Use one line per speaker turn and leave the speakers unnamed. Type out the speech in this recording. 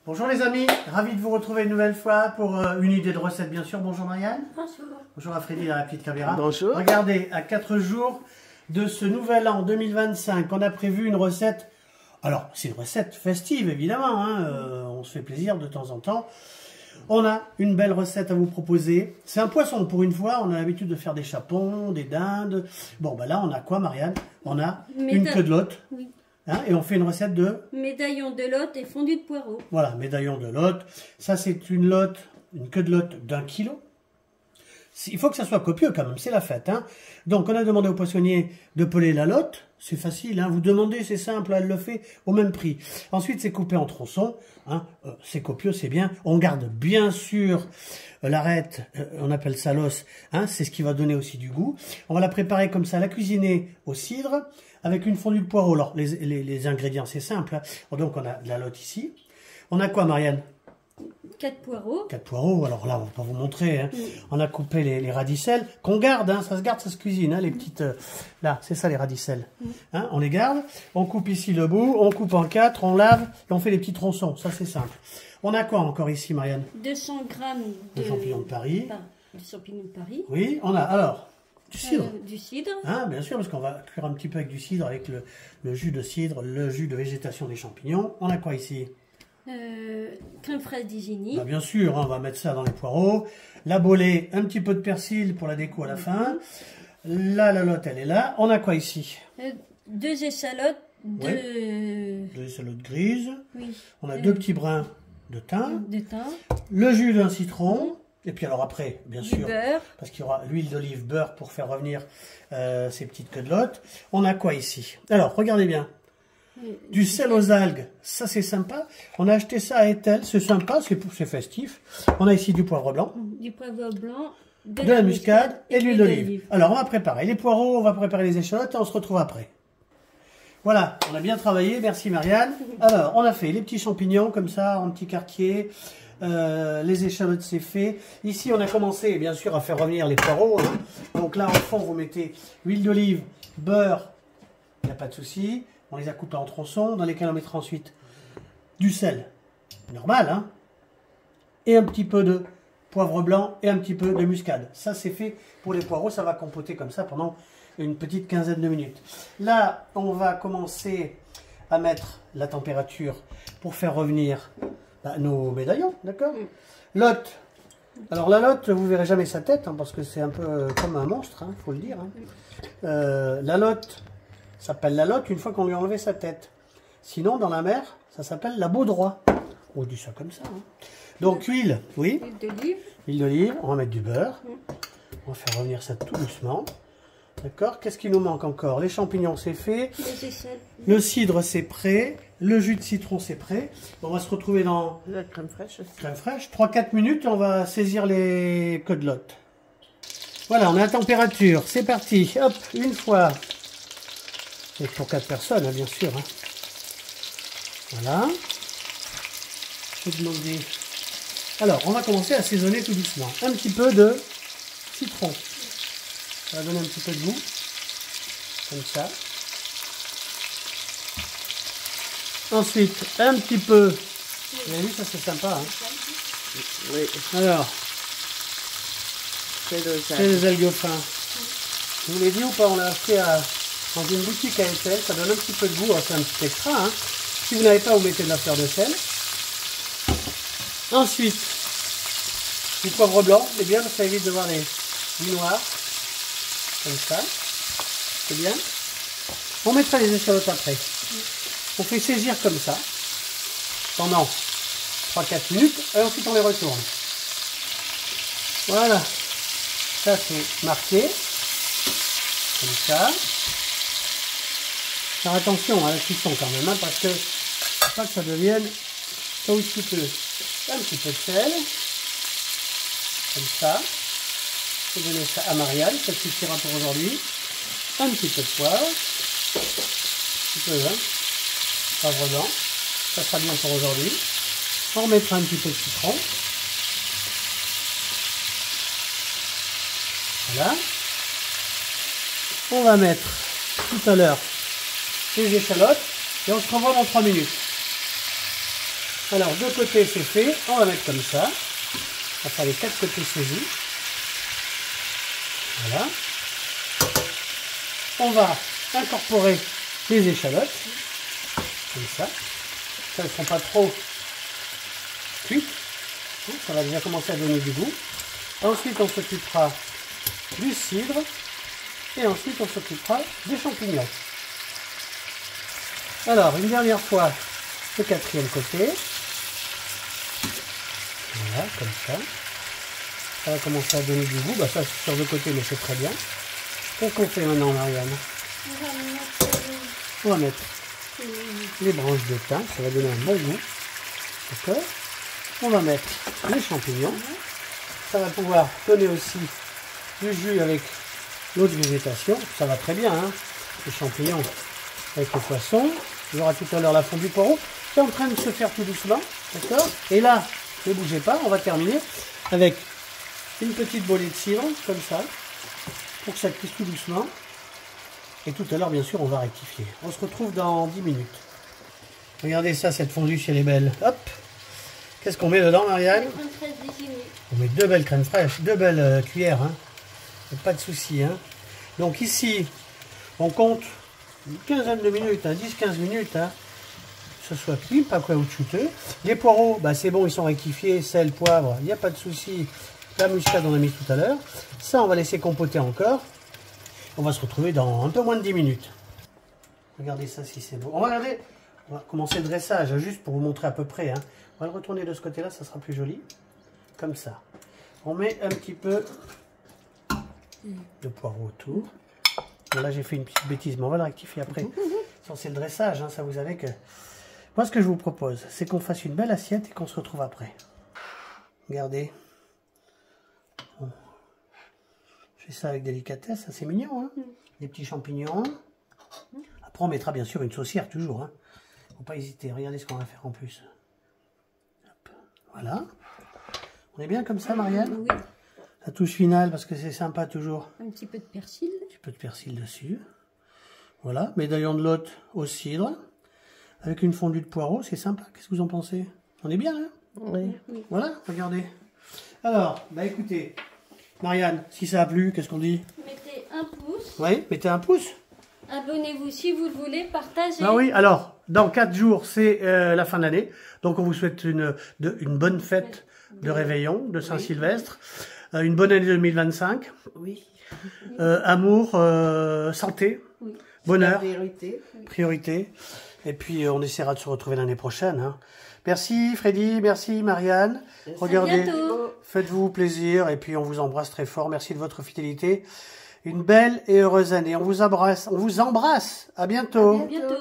Bonjour les amis, ravi de vous retrouver une nouvelle fois pour une idée de recette bien sûr. Bonjour Marianne.
Bonjour.
Bonjour à Freddy à la petite caméra.
Bonjour.
Regardez, à 4 jours de ce nouvel an 2025, on a prévu une recette. Alors, c'est une recette festive évidemment, hein, on se fait plaisir de temps en temps. On a une belle recette à vous proposer. C'est un poisson pour une fois, on a l'habitude de faire des chapons, des dindes. Bon, bah là on a quoi Marianne? On a une queue de lotte. Oui. Hein, et on fait une recette de
médaillon de lotte et fondu de poireaux.
Voilà, médaillon de lotte. Ça, c'est une lotte, une queue de lotte d'1 kilo. Il faut que ça soit copieux quand même, c'est la fête. Hein. Donc, on a demandé au poissonnier de peler la lotte. C'est facile, hein. Vous demandez, c'est simple, elle le fait au même prix. Ensuite, c'est coupé en tronçons. Hein. C'est copieux, c'est bien. On garde bien sûr l'arête, on appelle ça l'os. Hein. C'est ce qui va donner aussi du goût. On va la préparer comme ça, la cuisiner au cidre avec une fondue de poireaux. Alors, les ingrédients, c'est simple. Hein. Donc, on a de la lotte ici. On a quoi, Marianne?
4 poireaux. 4
poireaux, alors là on va pas vous montrer. Hein. On a coupé les radicelles, qu'on garde, hein, ça se garde, ça se cuisine, hein, les petites... là, c'est ça les radicelles. Hein, on les garde, on coupe ici le bout, on coupe en 4, on lave, et on fait les petits tronçons, ça c'est simple. On a quoi encore ici, Marianne?
200 grammes
de champignons de Paris.
De champignons de Paris.
Oui, on a alors... Du cidre.
Du cidre.
Hein, bien sûr, parce qu'on va cuire un petit peu avec du cidre, avec le jus de cidre, le jus de végétation des champignons. On a quoi ici?
Crème fraîche d'hygiénie.
Bah bien sûr, hein, on va mettre ça dans les poireaux. La bolée, un petit peu de persil pour la déco à la fin. Là, la lotte, elle est là. On a quoi ici?
2 échalotes.
Deux échalotes grises.
Oui.
On a 2 petits brins de thym.
De thym.
Le jus d'un citron. Et puis alors après, bien sûr,
beurre.
parce qu'il y aura l'huile d'olive, beurre pour faire revenir ces petites queues de lotte. On a quoi ici? Alors, regardez bien. Du sel aux algues, ça c'est sympa. On a acheté ça à Etel, c'est sympa, c'est festif. On a ici du poivre blanc.
Du poivre blanc,
de la muscade et de l'huile d'olive. Alors on va préparer les poireaux, on va préparer les échalotes et on se retrouve après. Voilà, on a bien travaillé, merci Marianne. Alors on a fait les petits champignons comme ça, en petits quartiers. Les échalotes c'est fait. Ici on a commencé bien sûr à faire revenir les poireaux. Hein. Donc là en fond vous mettez huile d'olive, beurre, il n'y a pas de souci. On les a coupés en tronçons, dans lesquels on mettra ensuite du sel, normal, hein, et un petit peu de poivre blanc et un petit peu de muscade. Ça, c'est fait pour les poireaux, ça va compoter comme ça pendant une petite quinzaine de minutes. Là, on va commencer à mettre la température pour faire revenir nos médaillons, d'accord? Lotte. Alors la lotte, vous verrez jamais sa tête, hein, parce que c'est un peu comme un monstre, hein, faut le dire. Hein. La lotte s'appelle la lotte une fois qu'on lui a enlevé sa tête. Sinon, dans la mer, ça s'appelle la baudroie. On dit ça comme ça. Hein. Donc, huile, oui.
Huile d'olive.
Huile d'olive, on va mettre du beurre. On va faire revenir ça tout doucement. D'accord? Qu'est-ce qui nous manque encore? Les champignons, c'est fait. Le cidre, c'est prêt. Le jus de citron, c'est prêt. On va se retrouver dans...
La crème fraîche aussi.
Crème fraîche. 3-4 minutes, on va saisir les queues de lotte. Voilà, on est à température. C'est parti. Hop, une fois... Et pour 4 personnes, hein, bien sûr. Hein. Voilà. Je vais demander... Alors, on va commencer à assaisonner tout doucement. Un petit peu de citron. Ça va donner un petit peu de goût. Comme ça. Ensuite, un petit peu... Vous avez vu, ça c'est sympa. Hein.
Oui.
Alors,
C'est
les algues fins. Je vous l'ai dit ou pas, on l'a acheté dans une boutique à Etel, ça donne un petit peu de goût, c'est un petit extra. Hein. Si vous n'avez pas, vous mettez de la fleur de sel. Ensuite, du poivre blanc, c'est bien parce que ça évite de voir du noir. Comme ça, c'est bien. On mettra les échalotes après. On fait saisir comme ça, pendant 3-4 minutes, et ensuite on les retourne. Voilà, ça c'est marqué, comme ça. Faire attention à la cuisson quand même, hein, parce que faut pas que ça devienne un petit peu de sel, comme ça. Je vais donner ça à Marianne, ça suffira pour aujourd'hui. Un petit peu de poivre, un petit peu, hein, poivre blanc, ça sera bien pour aujourd'hui. On remettra un petit peu de citron. Voilà. On va mettre tout à l'heure les échalotes et on se revoit dans 3 minutes. Alors, deux côtés, c'est fait. On va mettre comme ça. On va faire les 4 côtés saisis. Voilà. On va incorporer les échalotes. Comme ça. Ça ne seront pas trop cuites. Ça va déjà commencer à donner du goût. Ensuite, on s'occupera du cidre. Et ensuite, on s'occupera des champignons. Alors, une dernière fois, le 4e côté. Voilà, comme ça. Ça va commencer à donner du goût. Bah, ça, c'est sur le côté, mais c'est très bien. Qu'est-ce qu'on fait maintenant, Marianne? On va mettre les branches de thym. Ça va donner un bon goût. D'accord? On va mettre les champignons. Ça va pouvoir donner aussi du jus avec l'autre végétation. Ça va très bien, hein? Les champignons avec le poisson. Il y aura tout à l'heure la fondue du poireau. C'est en train de se faire tout doucement. D'accord? Et là, ne bougez pas, on va terminer avec une petite bolée de cidre, comme ça, pour que ça cuise tout doucement. Et tout à l'heure, bien sûr, on va rectifier. On se retrouve dans 10 minutes. Regardez ça, cette fondue, si elle est belle. Hop! Qu'est-ce qu'on met dedans, Marianne? On met 2 belles crèmes fraîches, 2 belles cuillères. Hein. Pas de souci. Hein. Donc ici, on compte une quinzaine de minutes, hein, 10-15 minutes. Hein. Que ce soit cuit, pas caoutchouteux. Les poireaux, bah, c'est bon, ils sont rectifiés. Sel, poivre, il n'y a pas de souci. La muscade, on a mis tout à l'heure. Ça, on va laisser compoter encore. On va se retrouver dans un peu moins de 10 minutes. Regardez ça si c'est beau. On va commencer le dressage, juste pour vous montrer à peu près. Hein. On va le retourner de ce côté-là, ça sera plus joli. Comme ça. On met un petit peu de poireau autour. Bon, là, j'ai fait une petite bêtise, mais on va le rectifier après. C'est le dressage, hein, ça vous savez que... Moi, ce que je vous propose, c'est qu'on fasse une belle assiette et qu'on se retrouve après. Regardez. Bon. Je fais ça avec délicatesse, c'est mignon, hein. Des petits champignons. Après, on mettra bien sûr une saucière, toujours. Hein. Faut pas hésiter. Regardez ce qu'on va faire en plus. Hop. Voilà. On est bien comme ça, Marianne?
Oui.
La touche finale, parce que c'est sympa toujours.
Un petit peu de persil.
Un petit peu de persil dessus. Voilà. Médaillon de l'hôte au cidre. Avec une fondue de poireaux, c'est sympa. Qu'est-ce que vous en pensez? On est bien, hein?
Oui.
Voilà, regardez. Alors, bah écoutez, Marianne, si ça a plu, qu'est-ce qu'on dit?
Mettez un pouce.
Oui, mettez un pouce.
Abonnez-vous si vous le voulez, partagez.
Ah oui, alors, dans 4 jours, c'est la fin de l'année. Donc, on vous souhaite une bonne fête de réveillon, de Saint-Sylvestre. Une bonne année 2025.
Oui.
Amour, santé,
Oui.
bonheur,
Priorité.
priorité. Et puis, on essaiera de se retrouver l'année prochaine. Hein. Merci Freddy, merci Marianne.
Merci.
Regardez,
À bientôt.
faites-vous plaisir et puis on vous embrasse très fort. Merci de votre fidélité. Une belle et heureuse année. On vous embrasse. À bientôt.
À bientôt.